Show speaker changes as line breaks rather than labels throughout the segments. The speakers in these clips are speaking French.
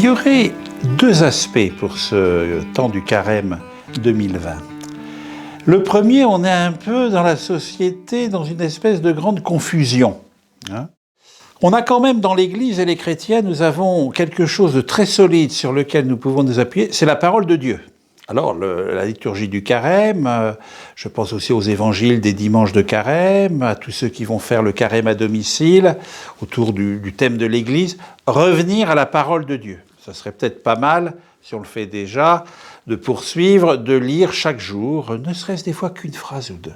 y aurait deux aspects pour ce temps du carême 2020. Le premier, on est un peu dans la société, dans une espèce de grande confusion. On a quand même dans l'Église et les chrétiens, nous avons quelque chose de très solide sur lequel nous pouvons nous appuyer, c'est la parole de Dieu. Alors, la liturgie du carême, je pense aussi aux évangiles des dimanches de carême, à tous ceux qui vont faire le carême à domicile, autour du thème de l'Église, revenir à la parole de Dieu. Ça serait peut-être pas mal, si on le fait déjà, de poursuivre, de lire chaque jour, ne serait-ce des fois qu'une phrase ou deux.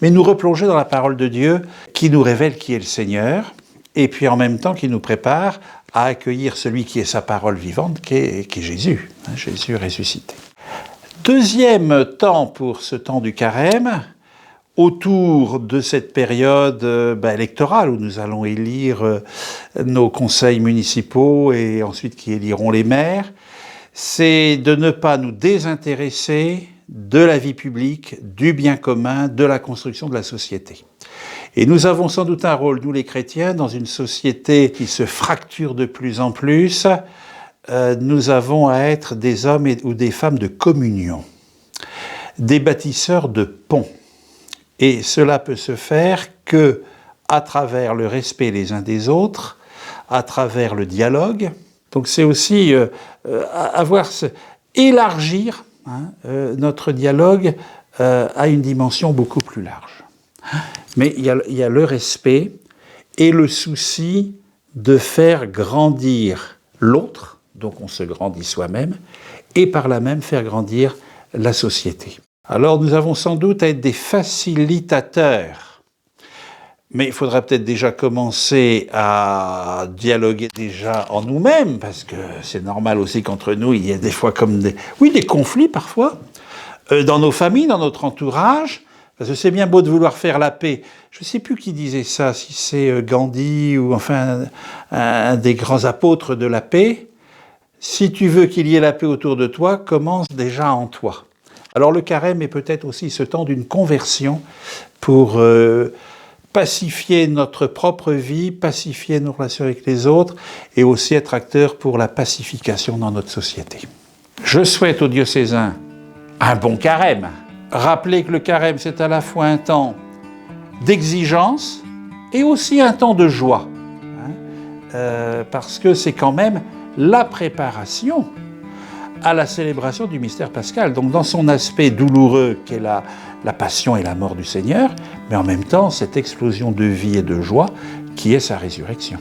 Mais nous replonger dans la parole de Dieu qui nous révèle qui est le Seigneur, et puis en même temps qui nous prépare à accueillir celui qui est sa parole vivante, qui est Jésus, Jésus ressuscité. Deuxième temps pour ce temps du carême, autour de cette période électorale où nous allons élire nos conseils municipaux et ensuite qui éliront les maires, c'est de ne pas nous désintéresser de la vie publique, du bien commun, de la construction de la société. Et nous avons sans doute un rôle, nous les chrétiens, dans une société qui se fracture de plus en plus. Nous avons à être des hommes ou des femmes de communion, des bâtisseurs de ponts. Et cela peut se faire que à travers le respect les uns des autres, à travers le dialogue. Donc c'est aussi élargir notre dialogue à une dimension beaucoup plus large. Mais il y a le respect et le souci de faire grandir l'autre, donc on se grandit soi-même, et par là même faire grandir la société. Alors nous avons sans doute à être des facilitateurs, mais il faudra peut-être déjà commencer à dialoguer déjà en nous-mêmes, parce que c'est normal aussi qu'entre nous, il y a des fois comme des conflits parfois, dans nos familles, dans notre entourage, parce que c'est bien beau de vouloir faire la paix. Je ne sais plus qui disait ça, si c'est Gandhi ou enfin un des grands apôtres de la paix. Si tu veux qu'il y ait la paix autour de toi, commence déjà en toi. Alors le carême est peut-être aussi ce temps d'une conversion pour pacifier notre propre vie, pacifier nos relations avec les autres et aussi être acteur pour la pacification dans notre société. Je souhaite aux diocésains un bon carême. Rappelez que le carême, c'est à la fois un temps d'exigence et aussi un temps de joie. Parce que c'est quand même la préparation à la célébration du mystère pascal. Donc dans son aspect douloureux qu'est la passion et la mort du Seigneur, mais en même temps cette explosion de vie et de joie qui est sa résurrection.